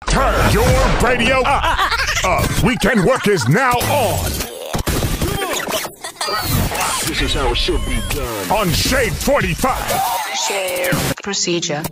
Turn your radio up. WkndWork is now on. This is how it should be done. On Shade 45. Procedure.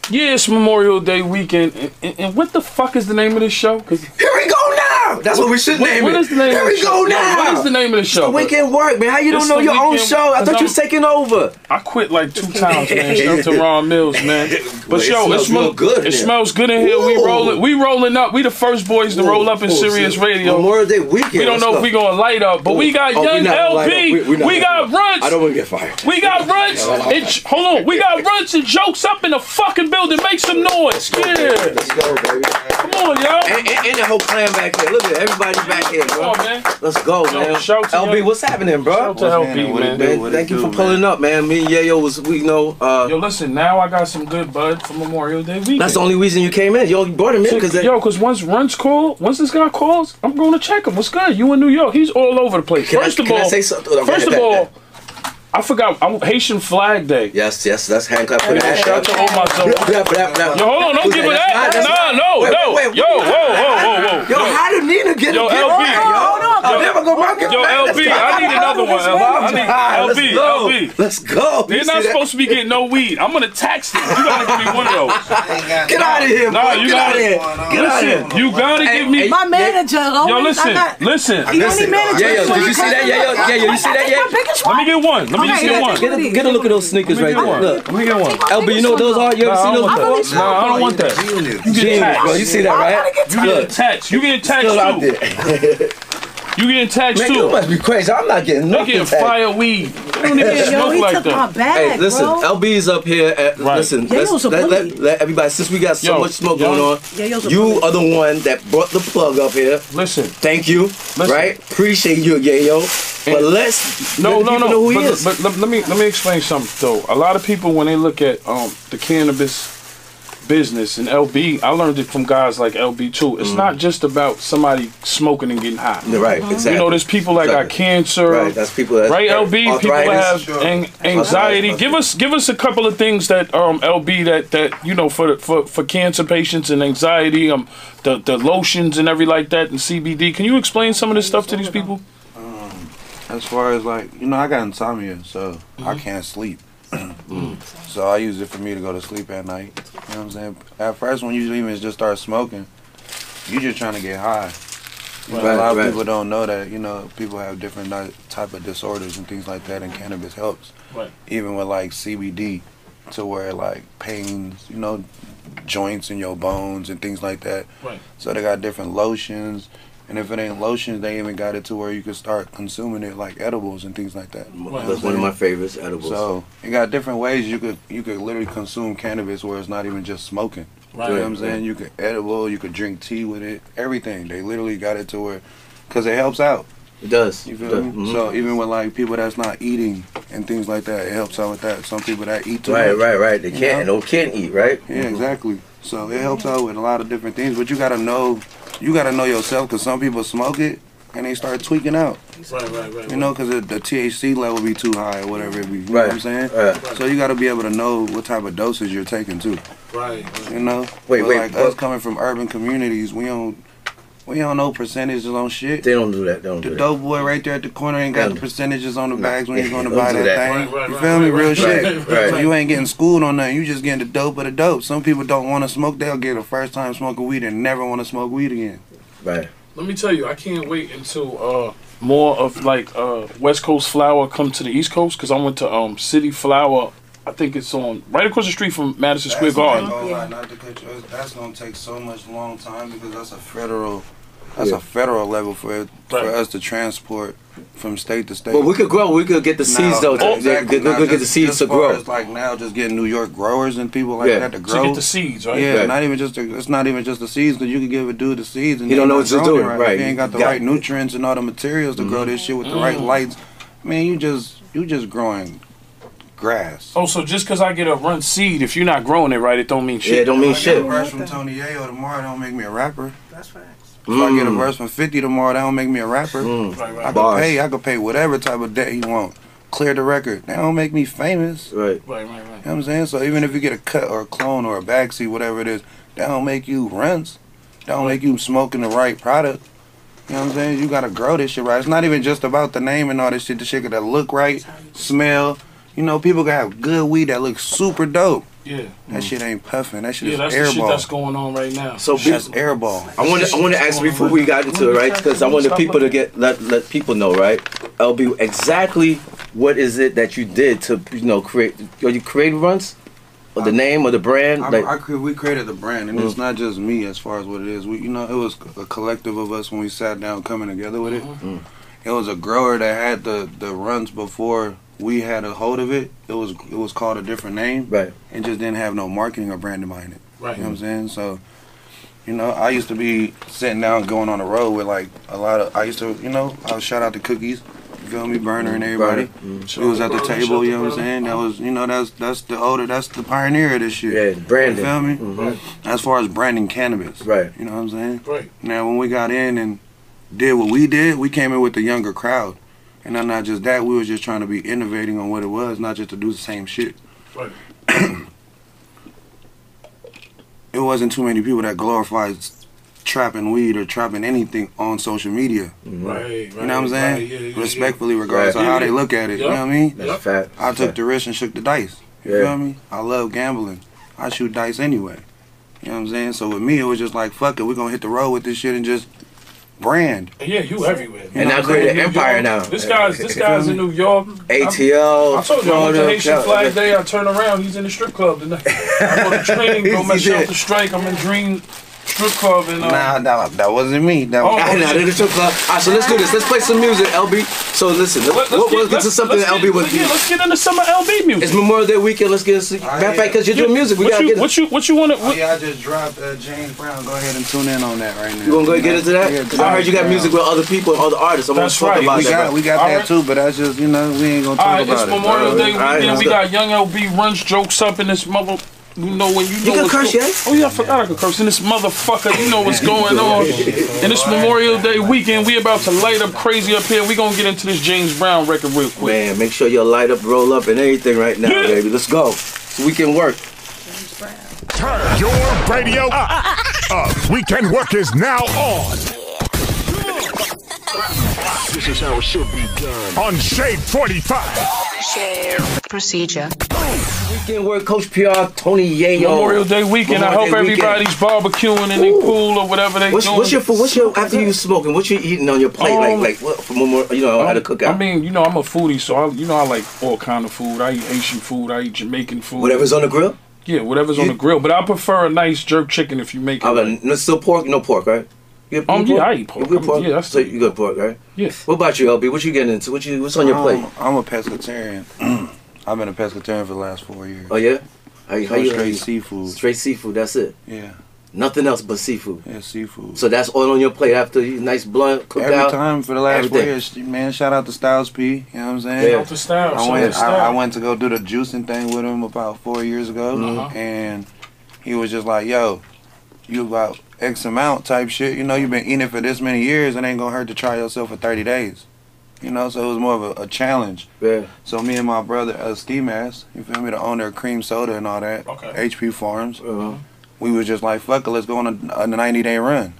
Yeah, it's Memorial Day weekend, and what the fuck is the name of this show? Cause here we go now. That's what we should name it. What is the name here of the we show? go now. What is the name of the show? It's the WkndWork, man. How you don't know your own show? I thought you was taking over. I quit like 2 times, man. Shout out to Ron Mills, man. But yo, it smells good. It smells good in here. Ooh. We rolling up. We the first boys to roll up in Sirius Radio. Memorial Day weekend. We don't know if we gonna light up, but we got young LP. We got Runtz. I don't want to get fired. We got Runtz. Hold on. We got Runtz and Jokes up in the fucking building. Make some noise. Yeah. Let's go, baby. Come on, yo. And the whole clan back here. Look at everybody back here, bro. Come on, man. Let's go, man. LB, what's happening, bro? Shout out to LB, man. Thank you for pulling up, man. Me and Yayo was, yo, listen, now I got some good bud for Memorial Day weekend. That's the only reason you came in. Yo, you brought him in because once this guy calls, I'm going to check him. What's good? You in New York? He's all over the place. First of all, I forgot. I'm Haitian Flag Day. Yes, that's hand clap for that. Shout out to all my Yo, hold on, don't give her that. No. Yo, Yo, how did Nina get Yo, LB. Yo, LB, I need another one. LB. Let's go. They're not supposed to be getting no weed. I'm gonna tax them. You gotta give me one of those. Get out of here, nah, you gotta listen. You gotta give me. My manager. Yo, listen. He only manager. Yayo, did you see that? Yayo, you see that yet? Let me get one. Let me just get one. Get a look at those sneakers right there. Look. Let me get one. LB, you know what those are? You ever seen those before? Nah, I don't want that. You get taxed. Bro, you see that, right? You getting taxed. You getting taxed too. You getting taxed too. You must be crazy. I'm not getting nothing. You getting fire weed. You don't even smoke like that. Hey, listen, LB's up here. Listen, let everybody, since we got so much smoke going on, you are the one that brought the plug up here. Listen. Thank you. Right? Appreciate you, Yayo. But let's know who he is. But let me explain something though. A lot of people when they look at the cannabis business and LB, I learned it from guys like LB too. It's not just about somebody smoking and getting high. Right, exactly. You know, there's people that got cancer. Right, that's people that LB, arthritis, people that have anxiety. Give us a couple of things that LB that you know for cancer patients and anxiety, the lotions and everything like that and CBD. Can you explain some of this stuff to these people? As far as like, you know, I got insomnia, so I can't sleep. So I use it for me to go to sleep at night. You know what I'm saying? At first, when you even just start smoking, you just trying to get high. You know, a lot of people don't know that, you know, people have different type of disorders and things like that, and cannabis helps. Right. Even with like CBD, to where like pains, you know, joints in your bones and things like that. Right. So they got different lotions. And if it ain't lotions, they even got it to where you can start consuming it like edibles and things like that. That's one of my favorites, edibles. So you got different ways you could literally consume cannabis where it's not even just smoking. Right. You know what I'm saying? You could edible, you could drink tea with it, everything. They literally got it to where, because it helps out. It does. You feel me? So even with like people that's not eating and things like that, it helps out with that. Some people that eat too much. Right. They can't eat, right? Yeah, exactly. So it helps out with a lot of different things, but you gotta know yourself, because some people smoke it and they start tweaking out. Right. You know, because the THC level be too high or whatever it be. You know what I'm saying? So you got to be able to know what type of dosage you're taking too. Right. You know? Like us coming from urban communities, we don't know percentages on shit. They don't do that. The dope boy right there at the corner ain't got the percentages on the bags when he's going to buy that thing. You feel me? Real shit. So you ain't getting schooled on nothing. You just getting the dope of the dope. Some people don't want to smoke. They'll get a first time smoking weed and never want to smoke weed again. Right. Let me tell you, I can't wait until more of like West Coast flower come to the East Coast, because I went to City Flower. I think it's on right across the street from Madison Square Garden. Not to cut you, that's gonna take so much long time, because that's a federal level for us to transport from state to state. But we could grow. We could get the seeds though. Exactly. We could get the seeds to grow. It's like now just getting New York growers and people like that to grow. To get the seeds, right? Yeah, not even just it's not even just the seeds, because you can give a dude the seeds and he don't know what he's doing. Right. If he ain't got the right nutrients and all the materials to grow this shit with the right lights. I mean, you just growing grass. Oh, so just because I get a Runtz seed, if you're not growing it right, it don't mean shit. Yeah, it don't mean shit. If I get a verse from Tony Yayo tomorrow, that don't make me a rapper. That's facts. If I get a verse from 50 tomorrow, that don't make me a rapper. I could pay whatever type of debt he want. Clear the record. That don't make me famous. Right. You know what I'm saying? So even if you get a cut or a clone or a backseat, whatever it is, That don't make you Runtz. That don't make you smoking the right product. You know what I'm saying? You gotta grow this shit right. It's not even just about the name and all this shit. The shit gotta look right, smell. You know, people can have good weed that looks super dope. Yeah. That shit ain't puffing. That shit is that's airball. the shit that's going on right now. So that's airball. I want to ask before we got into it, right? Because I want the people to let people know, right? LB, exactly what is it that you did to create? You created Runtz, or the name or the brand? We created the brand, and it's not just me as far as what it is. It was a collective of us when we sat down coming together with it. It was a grower that had the Runtz before we had a hold of it. It was called a different name, right? And just didn't have no marketing or branding behind it. Right. You know what I'm saying? So, I used to be sitting down going on the road with like a lot of. I used to, I would shout out to Cookies. You feel me, Burner and everybody. We was at the table, you know what I'm saying? That was, that's the pioneer of this shit. Yeah, branding. You feel me? As far as branding cannabis. Right. You know what I'm saying? Right. Now, when we got in and did what we did, we came in with the younger crowd. And not just that, we was just trying to be innovating on what it was, not just to do the same shit. Right. It wasn't too many people that glorified trapping weed or trapping anything on social media. Right. You know what I'm saying? Respectfully, regardless of how they look at it. You know what I mean? That's fact. I took the risk and shook the dice. You feel me? I love gambling. I shoot dice anyway. You know what I'm saying? So with me, it was just like, fuck it, we're gonna hit the road with this shit and just brand. Yeah, you everywhere. And I created an empire now. This guy's in New York. ATL. I told you, I went to Haitian Flag Day. I turn around, he's in the strip club tonight. I go to training, go mess up the strike. I'm in Dream Strip Club and that wasn't me. That was the strip club. Alright, so let's do this. Let's play some music, LB. So listen, let's get to something that LB was. Yeah, let's get into some LB music. It's Memorial Day weekend. Let's get into. Matter of fact, because you're doing music, we gotta get. What you want to? Yeah, I just dropped James Brown. Go ahead and tune in on that right now. You gonna go and get into that? Because I heard you got music with other people and other artists. I want to talk about that. We got that too, but that's just we ain't gonna talk about it. It's Memorial Day weekend. We got Young LB runs jokes up in this mother. You know when you know can curse, yeah? Oh yeah, I forgot I could curse. And this motherfucker, you know what's going on. And this Memorial Day weekend, we about to light up crazy up here. We gonna get into this James Brown record real quick. Man, make sure you light up, roll up, and everything right now, baby. Let's go. So we can work. Turn your radio up. WkndWork is now on. This is how it should be done. On Shade 45. Share procedure. WkndWork, Coach PR, Tony Yayo. Memorial Day weekend. I hope everybody's barbecuing and they cool or whatever they doing. What's your food? After you smoking? What you eating on your plate? Like what for Memorial? How to cook out? I mean, I'm a foodie, so I like all kind of food. I eat Haitian food. I eat Jamaican food. Whatever's on the grill. Yeah, whatever's on the grill. But I prefer a nice jerk chicken if you make it. No, still pork? No pork, right? Yeah, I eat pork. You good pork? Yeah, so you good pork, right? Yes. What about you, LB? What you getting into? What's on your plate? I'm a pescatarian. I've been a pescatarian for the last 4 years. Oh yeah? How you straight seafood. Straight seafood, that's it? Yeah. Nothing else but seafood? Yeah, seafood. So that's all on your plate after you nice blunt, cooked out? Every time for the last 4 years. Man, shout out to Styles P. You know what I'm saying? Shout out to Styles. I went to go do the juicing thing with him about 4 years ago. And he was just like, yo, you about X amount type shit. You've been eating it for this many years. It ain't gonna hurt to try yourself for 30 days. So it was more of a challenge. Yeah. So me and my brother, Ski Mask, you feel me, the owner of Cream Soda and all that, HP Farms, we was just like, fuck it, let's go on a 90-day run.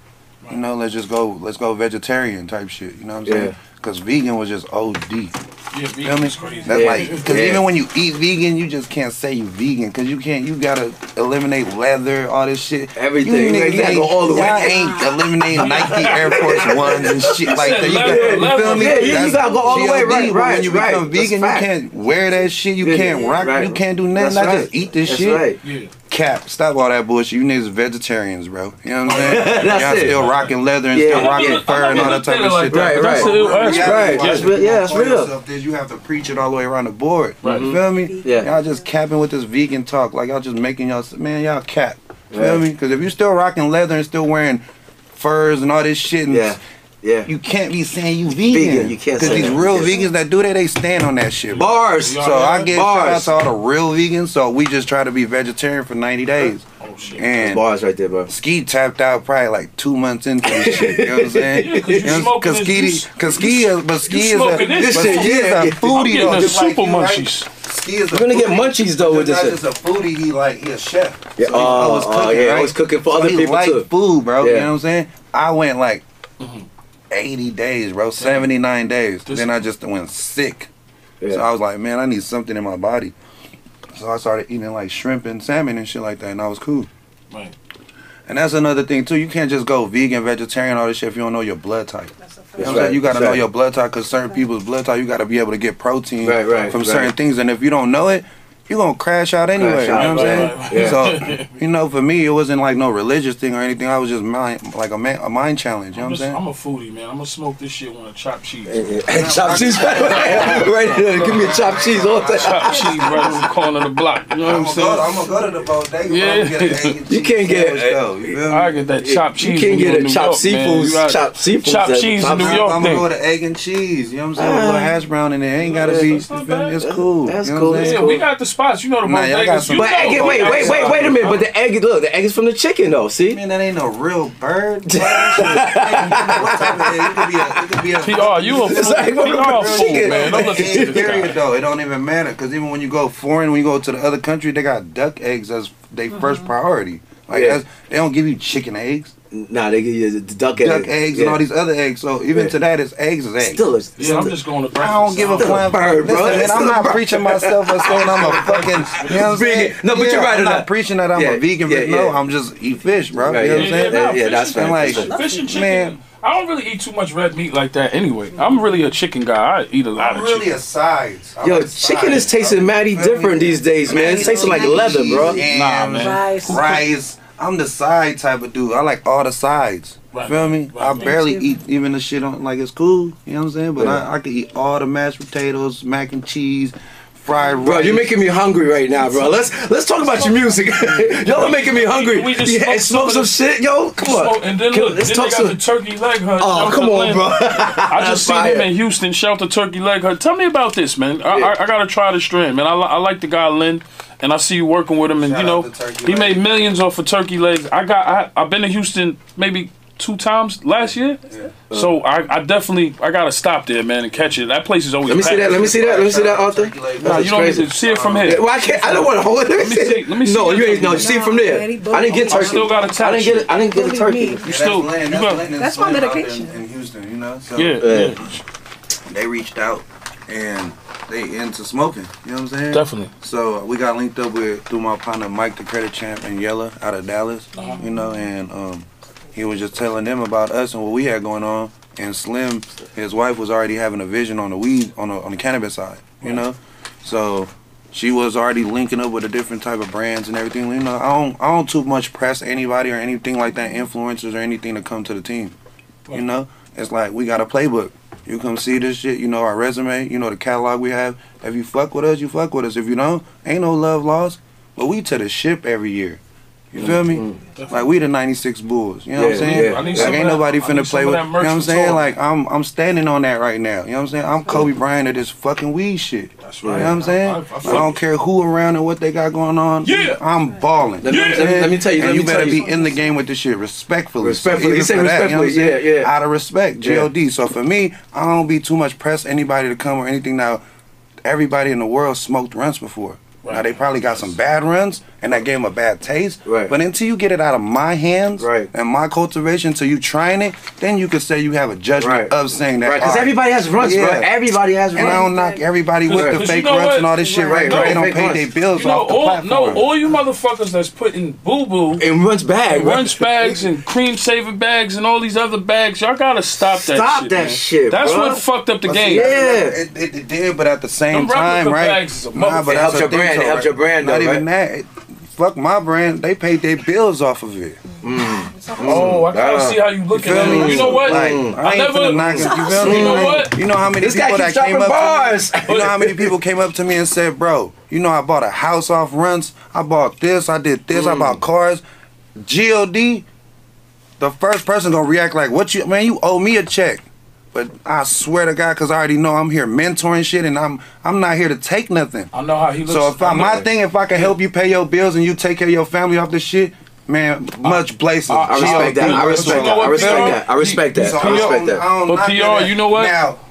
Let's go vegetarian type shit. You know what I'm saying? Because vegan was just OD. Yeah, vegan is crazy. That's because even when you eat vegan, you just can't say you vegan because you gotta eliminate leather, all this shit. Everything. You gotta go all the way. Y'all ain't eliminating Nike Air Force Ones and shit like that. You feel me? Yeah, you gotta go all the way. Right. When you become vegan, you can't wear that shit. You can't rock. You can't do nothing. Not just eat this shit. Right. Cap, stop all that bullshit. You niggas vegetarians, bro. You know what I'm saying? Y'all still rocking leather and still rocking fur and all that type of shit. Right. That's real. You have to preach it all the way around the board. You feel me? Yeah. Y'all just capping with this vegan talk. Like y'all just making y'all cap. You feel me? Because if you still rocking leather and still wearing furs and all this shit, and you can't be saying you vegan. You can't say that. Because these real vegans that do that, they stand on that shit. Bars. So I give shout out to all the real vegans. So we just try to be vegetarian for 90 days. shit. And bars right there, bro. Ski tapped out probably like 2 months into this shit. You know what I'm saying? Yeah, cause you smoking Ski is a foodie I'm though. getting Just like super you, right? munchies. Ski is You're gonna get munchies though with this not shit. just a foodie, he a chef. Yeah, So he always cooking, right? always cooking for So other he people like too. food, bro. Yeah. You know what I'm saying? I went like 80 days, bro. 79 days. Then I just went sick. Yeah. So I was like, man, I need something in my body. So I started eating like shrimp and salmon and shit like that, and I was cool. Right. And that's another thing too. You can't just go vegan, vegetarian, all this shit if you don't know your blood type. You know what I'm saying? You gotta know your blood type, because certain people's blood type, you gotta be able to get protein from certain things. And if you don't know it, you're gonna crash out anyway. You know what I'm saying? So, you know, for me, it wasn't like no religious thing or anything. I was just a mind challenge. You know what I'm saying? I'm a foodie, man. I'm gonna smoke this shit on a chopped cheese. Chopped cheese, right there. Give me a chopped cheese all day. Chopped cheese right on the corner of the block. You know what I'm saying? I'm gonna go to the bodega. Yeah. You can't get. I get that chopped cheese. You can't get a chopped seafood. chopped seafood. Chopped cheese in New York. I'm gonna go to egg and cheese. You know what I'm saying? With a little hash brown in there. Ain't gotta be. It's cool. That's You know cool. what I'm Yeah, saying? we got the spots. You know the Nah, y'all got bodegas. some- You But know. egg, wait a minute. But the egg, look, the egg is from the chicken though. See? Man, that ain't no real bird. What type of egg? It could be a PR, you a fool. It's like PR fool, chicken. man. Don't listen to egg, this period guy. though. It don't even matter, because even when you go foreign, when you go to the other country, they got duck eggs as their first priority. Like they don't give you chicken eggs, Nah, they give you the duck eggs. and all these other eggs. So even to that, it's eggs is eggs. Still, Yeah, I'm just going to breakfast. I don't give a flying bird, bro. Listen, man, I'm not preaching myself or saying I'm a fucking, you know what I'm saying? No, but you're right I'm on not that. preaching that I'm a vegan, but no, I'm just eat fish, bro. Right, You know what I'm saying? Yeah, that's And like, Fish and chicken. man, I don't really eat too much red meat like that anyway. I'm really a chicken guy. I eat a lot I'm of really chicken. a sides. I'm Yo, a chicken is sides, tasting bro. mighty different these days, man. It's tasting like leather, bro. Nah, man. Rice. I'm the side type of dude. I like all the sides. Right. Feel me? Right. I barely eat even the shit on like it's cool. You know what I'm saying? But Yeah. I can eat all the mashed potatoes, mac and cheese, fried Bro, rice. you're making me hungry right now, bro. Let's talk about your music. Y'all are making me hungry. We just And smoke some shit, yo. Come on. And then Can- look, let's then talk they got the some. turkey leg hut. Oh, Shout come to on, Lynn. bro. I just seen him in Houston. Shout to Turkey Leg Hut. Tell me about this, man. I gotta try this strand, man. I like the guy Lynn, and I see you working with him, and Shout you know out to Turkey he Leg. made millions off of turkey legs. I've been to Houston maybe 2 times last year, so I definitely gotta stop there, man, and catch it. That place is always. Let me see that. Let me see that. Let me see that, Arthur. Nah, you don't need to see it from here. Well, I can't. I don't want to hold it. Let me see. Let me see No, it you from ain't. No, here. see it from there. I didn't get I turkey. still got a I didn't get it. tattoo. I didn't get a turkey. You still. You got. That's my medication. In Houston, you know. So Yeah. they reached out and they into smoking. You know what I'm saying? Definitely. So we got linked up with through my partner Mike, the credit champ, and Yella out of Dallas. You know, and he was just telling them about us and what we had going on. And Slim, his wife, was already having a vision on the weed, on the cannabis side. You know, so she was already linking up with a different type of brands and everything. You know, I don't too much press anybody or anything like that, influencers or anything to come to the team. You know, it's like we got a playbook. You come see this shit, you know our resume, you know the catalog we have. If you fuck with us, you fuck with us. If you don't, ain't no love lost. But we to the ship every year. You feel me? Like we the 96 Bulls. You know what I'm saying? Yeah. I need Like some of ain't that- nobody I need finna some play of with. that You know what I'm merch saying? talk. Like I'm standing on that right now. You know what I'm saying? I'm Kobe Bryant of this fucking weed shit. That's You right. know what I'm saying? I don't care who around and what they got going on. Yeah. I'm balling. Let me tell you. And Let you me better tell be you. in the game with this shit respectfully. Respectfully. Even You say for that, you know what I'm respectfully. saying? Yeah. Out of respect, God. So for me, I don't be too much press anybody to come or anything. Now, everybody in the world smoked Runtz before. Now they probably got some bad runs and that gave them a bad taste. Right. But until you get it out of my hands and my cultivation, until you trying it, then you could say you have a judgment of saying that. Right, because all right, everybody has runs, bro. Yeah. Everybody has runs. and I don't knock everybody with the Cause fake you know runs what? and all this shit right. Right, They don't fake pay runs. their bills You know, off the platform. all you motherfuckers that's putting boo-boo in Runtz bag, right? Runtz bags and cream saver bags and all these other bags, y'all gotta stop that Stop shit. that man. shit, That's bro. what fucked up the But game. see, Yeah. it did, but at the same Them replica time, right? bags is a Nah, motherfucker. but It that's helped the your thing, brand, though, it helped right? your brand, Not though, even that. Fuck my brand. They paid their bills off of it. Oh, I kind of see how you looking at it. You know what? Like, I ain't finna knock it. You feel me? You know what? You know how many This guy people keeps that came dropping up bars. to me? You know how many people came up to me and said, bro, you know I bought a house off Runtz. I bought this. I did this. I bought cars. GOD, the first person gonna react like, what you, man, you owe me a check. But I swear to God, because I already know I'm here mentoring shit and I'm not here to take nothing. I know how he looks. So if my thing, if I can help you pay your bills and you take care of your family off this shit, Man, much places. I respect that. I respect that. I respect that. I respect that. So I respect that. But PR, you know what?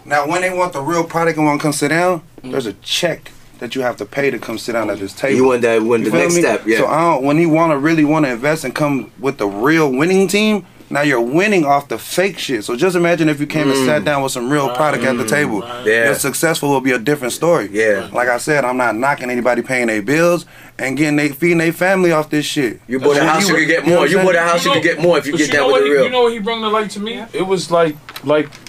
Now, when they want the real product and want to come sit down, there's a check that you have to pay to come sit down at this table. You want that? You want the next step? Yeah. So when he really want to invest and come with the real winning team. Now you're winning off the fake shit. So just imagine if you came and sat down with some real product at the table. Yeah. Your successful will be a different story. Yeah. Like I said, I'm not knocking anybody paying their bills and feeding their family off this shit. You bought a house, you could get more. You bought a house, you could get more if you get that with the real. You know what he brought to light to me? It was like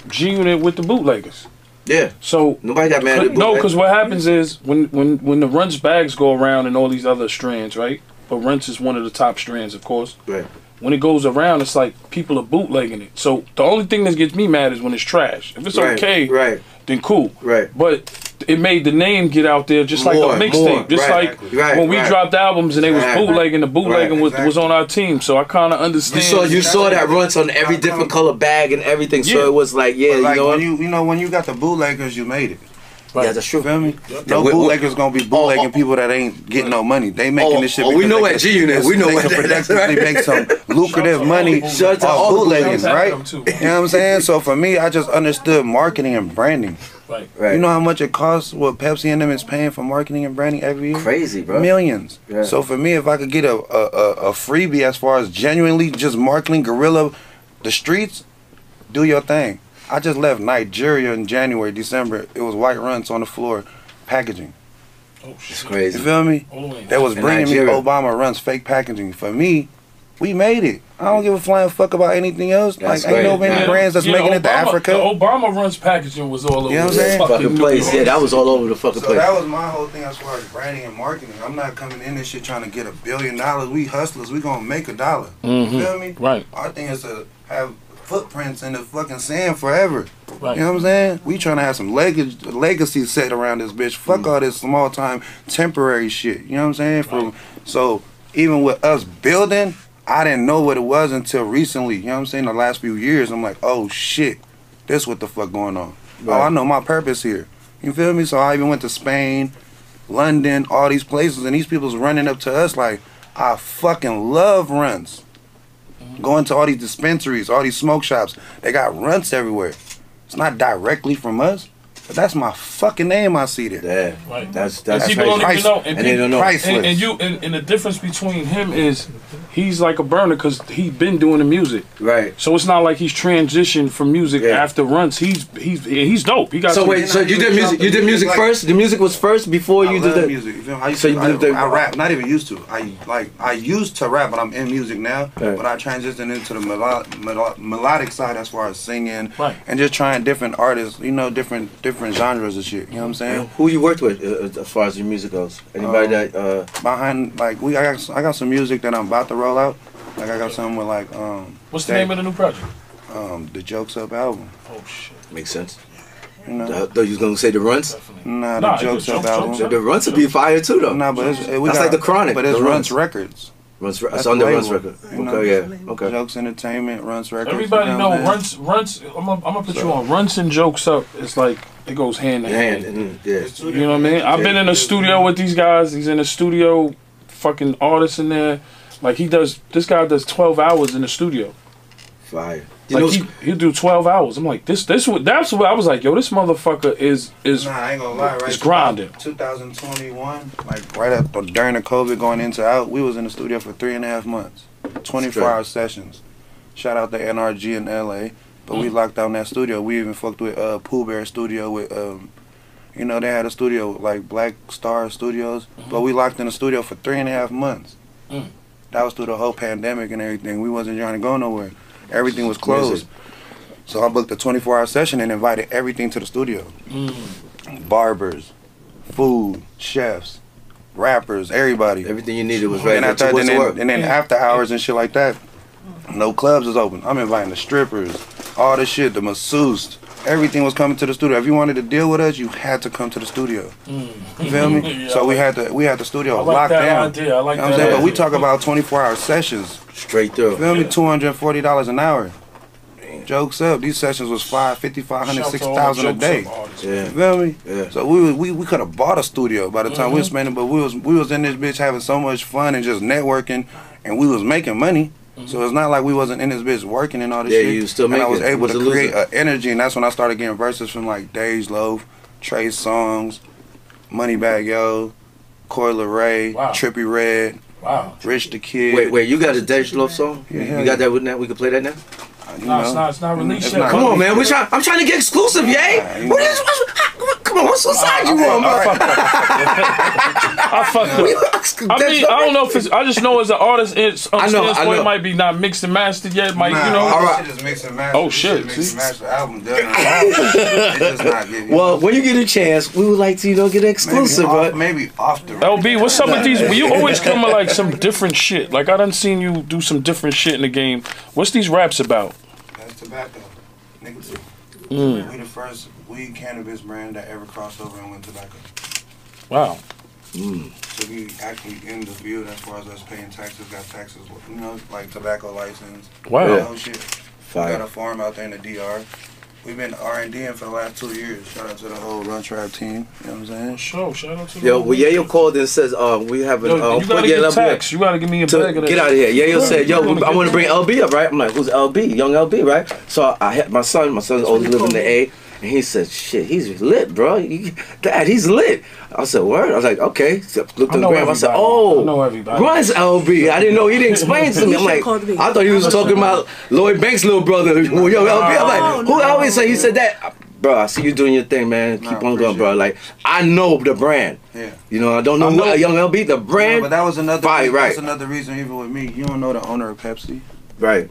G-Unit with the bootleggers. Yeah. So nobody got mad at no, because what happens is when the Runtz bags go around and all these other strands, right? But Runtz is one of the top strands, of course. Right. When it goes around, it's like people are bootlegging it. So the only thing that gets me mad is when it's trash. If it's okay, then cool. Right. But it made the name get out there just like a mixtape. Just like when we dropped albums and they was bootlegging, the bootlegging was on our team. So I kind of understand. You saw that Runtz on every different color bag and everything. So it was like, yeah, like you know. when you got the bootleggers, you made it. Yeah, that's true. Feel me? No bootleggers gonna be bootlegging people that ain't getting no money. They making this shit. We know at G-Unit. We know they can productively make some lucrative money off bootlegging, right? You know what I'm saying? So for me, I just understood marketing and branding. Right. You know how much it costs? What Pepsi and them is paying for marketing and branding every year? Crazy, bro. Millions. Yeah. So for me, if I could get a freebie as far as genuinely just marketing guerrilla the streets, do your thing. I just left Nigeria in January, December. It was white Runtz on the floor, packaging. Oh shit! It's crazy. You feel me? They was bringing me Obama Runtz fake packaging. For me, we made it. I don't give a flying fuck about anything else. That's ain't no many brands that's making it to Africa. The Obama Runtz packaging was all over. You know what I'm saying? The fucking place. Yeah, that was all over the fucking place. So that was my whole thing as far as branding and marketing. I'm not coming in this shit trying to get $1 billion. We hustlers. We gonna make $1. You feel me? Right. Our thing is to have footprints in the fucking sand forever. Right. You know what I'm saying? We trying to have some legacy set around this bitch. Fuck all this small time temporary shit. You know what I'm saying? So even with us building, I didn't know what it was until recently. You know what I'm saying? The last few years, I'm like, oh shit, this what the fuck going on. Right. Oh, I know my purpose here. You feel me? So I even went to Spain, London, all these places, and these people's running up to us like, I fucking love Runtz. Going to all these dispensaries, all these smoke shops, they got Runtz everywhere. It's not directly from us, but that's my fucking name I see there. Yeah, Right. that's people don't even know. And they don't know. Priceless. And the difference between him is he's like a burner because he's been doing the music. Right. So it's not like he's transitioned from music after Runtz. He's dope. He got. So wait, so you did music? You did music first? The music was first before you did the music. I rap, not even used to. I used to rap, but I'm in music now. Right. But I transitioned into the melodic side as far as singing and just trying different artists. You know, different genres and shit. You know what I'm saying? Who you worked with as far as your music goes? Anybody that behind I got some music that I'm about to roll out. Like I got something with like What's the name of the new project? The Jokes Up album. Oh shit. makes sense? You know? I thought you was gonna say the Runtz. Nah, the Jokes Up album. The Runtz would be fire too though. Nah, but that's like the Chronic. But it's Runtz Records. It's on the Runtz record. Okay, yeah. Okay. Jokes Entertainment, Runtz Records. Everybody know Runtz. I'm gonna put you on. Runtz and Jokes Up. It's like it goes hand in hand. Yeah. You know what I mean? I've been in the studio with these guys. He's in the studio, fucking artists in there. Like this guy does 12 hours in the studio. Fire. Like he'll do 12 hours. I'm like, that's what I was like, yo, this motherfucker is Nah, I ain't gonna lie, right? It's grinding. 2021, like right after during the COVID going into out, we was in the studio for 3.5 months, 24-hour sessions. Shout out to NRG in LA, but we locked down that studio. We even fucked with Pooh Bear Studio with you know, they had a studio like Black Star Studios, but we locked in the studio for 3.5 months. That was through the whole pandemic and everything. We wasn't trying to go nowhere. Everything was closed. So I booked a 24-hour session and invited everything to the studio. Barbers, food, chefs, rappers, everybody. Everything you needed was right. And then after hours and shit like that, no clubs is open. I'm inviting the strippers, all the shit, the masseuses. Everything was coming to the studio. If you wanted to deal with us, you had to come to the studio. You feel me? Yeah, so we had the studio like locked down. Idea. I like you know what I'm saying? But we talk about 24-hour sessions. Straight through. You feel me? $240 an hour. Jokes up. These sessions was $500, $6,000 a day. Yeah. You feel me? Yeah. So we could have bought a studio by the time we was spending, but we was in this bitch having so much fun and just networking and we was making money. So it's not like we wasn't in this bitch working and all this shit. Yeah, you was still making. And I was able to create an energy, and that's when I started getting verses from like Dej Loaf, Trey Songz, Moneybagg Yo, Coi Leray, Trippie Redd, Rich the Kid. Wait, you got a Dej Loaf song? Yeah, you got that with that? We can play that now? No, it's not released yet. Come on, man. I'm trying to get exclusive, yay. Come on, what's side you on, bro? I fucked up. I mean, I don't know if it's. I just know as an artist, it's. I know. It might be not mixed and mastered yet. Might you know? All right. Shit is mixed and mastered. Oh shit! Mixed and mastered album done. It's just not getting. Well, when you get a chance, we would like to get an exclusive, bro. Maybe off the. LB, what's up with these? You always come with like some different shit. Like I done seen you do some different shit in the game. What's these raps about? That's tobacco. Niggas. We the first weed cannabis brand that ever crossed over and went tobacco. Wow. So we actually in the field as far as us paying taxes, got taxes, you know, like tobacco license. Wow. That whole shit. Fire. We got a farm out there in the DR. We've been R&D'ing for the last 2 years. Shout out to the whole Runtz team. You know what I'm saying? Sure, shout out to Yo, well, Yayo called and says, we have an... you gotta get tax. You gotta give me a bag of that. Get out of here. Yayo said, yo, I want to bring LB up, right? I'm like, who's LB? Young LB, right? So I had my son's always living in the A. And he said, shit, he's lit, bro. Dad, he's lit. I said, word? I was like, okay. So looked at the gram. I said, oh, Runtz LB. I didn't know. He didn't explain to me. I'm like, I thought he was talking about Lloyd Banks' little brother. Yo, LB. I'm like, who LB? So he said that. Bro, I see you doing your thing, man. Keep on going, bro. Like, I know the brand. Yeah. You know, I don't know what Young LB, the brand. But that was another reason, that's another reason even with me. You don't know the owner of Pepsi. Right.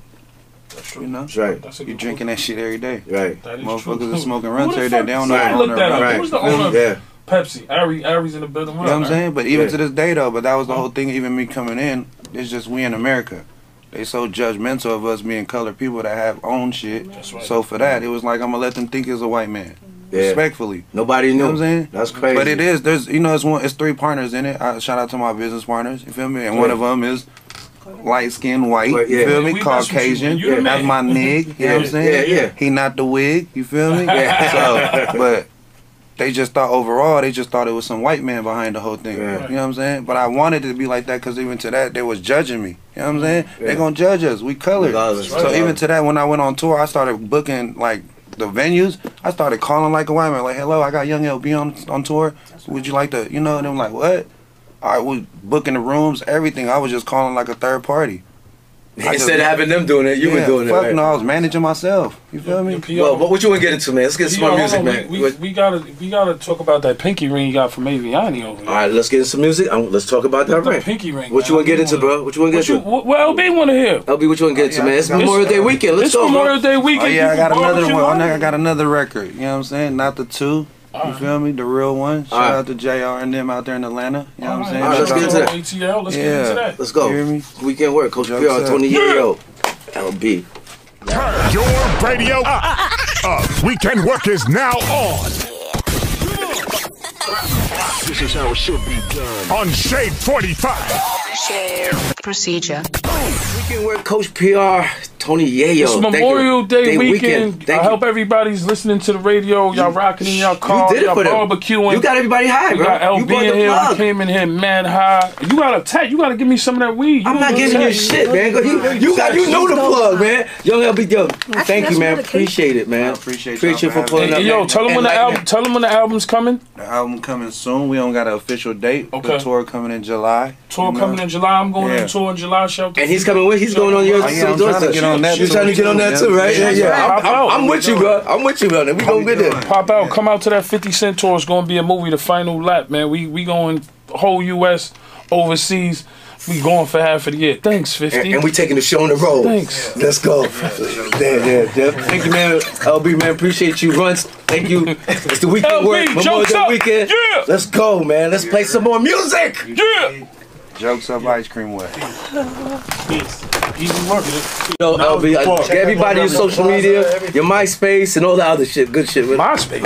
That's true. You know? That's right. You drinking that shit every day. Right. Motherfuckers are smoking Runtz every day. They don't know the owner. Right. Who's the owner of Pepsi? Ari's in the building. You know what I'm saying? But even to this day, though, but that was the whole thing, even me coming in, it's just we in America. They so judgmental of us being colored people that have own shit. That's right. So for that, it was like, I'm going to let them think it's a white man. Yeah. Respectfully. Nobody knew. You know what I'm saying? That's crazy. But it is, there's, you know, it's 3 partners in it. Shout out to my business partners, you feel me? And one of them is light skinned white, you feel me? Caucasian. That's my nig, you know what I'm saying? Yeah. He not the wig, you feel me? So, but they just thought overall, they just thought it was some white man behind the whole thing. You know what I'm saying? But I wanted it to be like that because even to that, they was judging me. You know what I'm saying? They gonna judge us. We colored. So even to that, when I went on tour, I started booking like the venues. I started calling like a white man, like, hello, I got Young LB on tour. Would you like to, you know? And I'm like, what? I was booking the rooms, everything. I was just calling like a third party. Instead of having them doing it, you were doing it. Fuck no, I was managing myself. You feel me? Well, but what you want to get into, man? Let's get some more music, man. We gotta talk about that pinky ring you got from Aviani over there. All right, let's get into some music. Let's talk about that ring. Pinky ring. What you want to get into, bro? What you want to get into? What LB want to hear? LB, what you want to get into, man? It's Memorial Day weekend. Let's go, It's Memorial Day weekend. Oh yeah, I got another one. I got another record. You know what I'm saying? Not the 2. You feel me? The real one. Shout out to JR and them out there in Atlanta. You know what I'm saying? All right, let's get into that. ATL, let's get into that. Let's go. You hear me? WkndWork, Coach PR, Tony Yayo, LB. Turn your radio up. WkndWork is now on. This is how it should be done. On Shade 45. Procedure. WkndWork, Coach PR, Tony Yayo. It's Memorial Day weekend. I hope everybody's listening to the radio. Y'all rocking in y'all car. Y'all barbecuing. You got everybody high, bro. We got LB in here. We came in here mad high. You got a tech. You got to give me some of that weed. I'm not giving you shit, man. You know the plug, man. Young LB, yo, thank you, man. Appreciate it, man. Appreciate you for pulling up. Yo, tell them when the album's coming. The album coming soon. We don't got an official date. The tour coming in July. Coming in July. I'm going on tour in July. And he's coming with. He's going on your. I'm trying to get on that. You're trying to get on that too, right? Yeah. I'm with you, bro. I'm with you, bro. We gonna get there. Pop out. Come out to that 50 Cent tour. It's gonna be a movie. The Final Lap, man. We going whole U.S. overseas. We going for half of the year. Thanks, 50. And we taking the show on the road. Thanks. Let's go. Yeah. Thank you, man. LB, man. Appreciate you, Runtz. Thank you. It's the WkndWork Memorial Day weekend. Yeah. Let's go, man. Let's play some more music. Yeah. Jokes up, ice cream wet. Easy working it. Yo, LB, get everybody your social media, your MySpace, and all the other shit. Good shit. MySpace.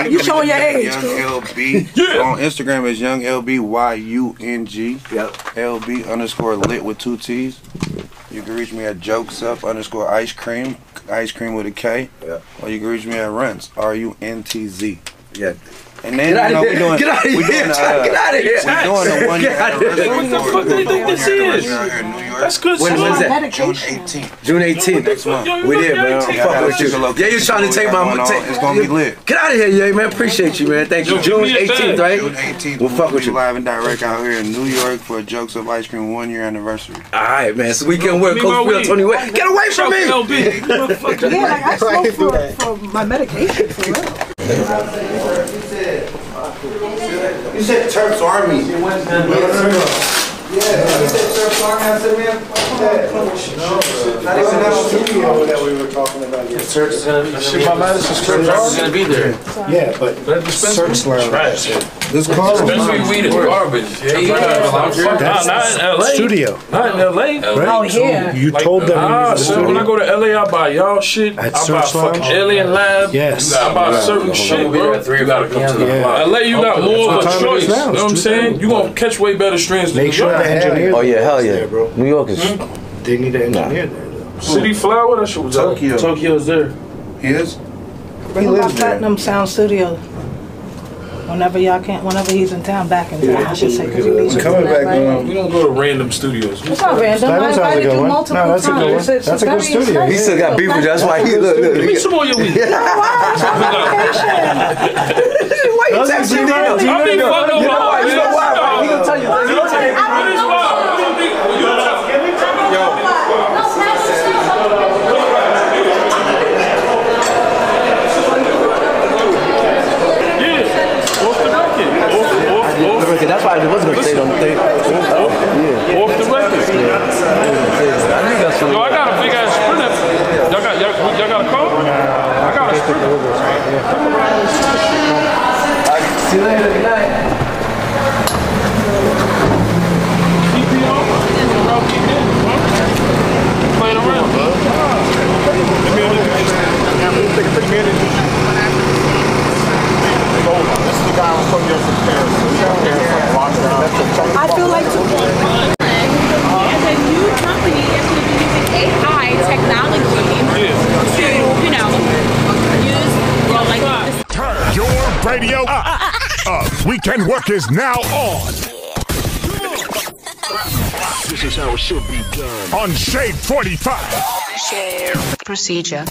You showing your age. Young LB. On Instagram is Young LB YUNG. Yep. LB _lit with 2 T's. You can reach me at jokes up _ice cream with a K. Yeah. Or you can reach me at Runtz RUNTZ. Yeah. And then you know we doing get out of here. Get out of here. We're doing the 1 year anniversary. What the fuck they think this is? That's good shit. When's that? June 18th. June 18th. Next month. We did, man. I'm fucking with you. Yeah, you trying to take my It's gonna be lit. Get out of here, yeah, man. Appreciate you, man. Thank you. June 18th, right? June 18th. We'll fuck with you. Live and direct out here in New York for Jokes of Ice Cream 1 year anniversary. All right, man. So Weekend Work, Coach PR, Tony Way. Get away from me! Yeah, like I smoke for my medication, for real. You said Turks Army. Yeah, you said Turks Army. I said, man, not even that studio that we were talking about. Yeah, Turks is gonna be. My Madison Square Garden is gonna be there. Yeah, but Turks trash. This car. Dispensary weed is garbage. Not in LA. Studio. Not in LA. Oh, here. You told them. So when I go to LA, I buy y'all shit. I buy fucking Alien Lab. Yes. I buy certain shit, bro. 3 o'clock. LA, you got more of a choice. You know what I'm saying? You gonna catch way better strands than New York. Oh yeah, hell yeah, bro. New York is. They need an engineer there, though. City Flower, that shit was Tokyo. Tokyo's there. He is? Bring him by Platinum Sound Studio. Whenever he's in town, back in town, I should say. I'm coming back. We don't go to random studios. It's not random. I invited you multiple times. That's a good one. That's a good studio. He still got beef with you. That's why he look. Give me some more of your weed. Why you texting me? I'll be fucking You know why? He gonna tell you. That's why I wasn't gonna say it on the thing. Off the record. Yo, I got a big ass sprinter. Y'all got a car? I got a sprinter. See you later. Good night. Playing around, bud. This is the guy who's from your comparison. I feel like as a new company, it's going to be using AI technology to, use, Turn your radio up. Weekend Work is now on. This is how it should be done. On Shade 45. Procedure.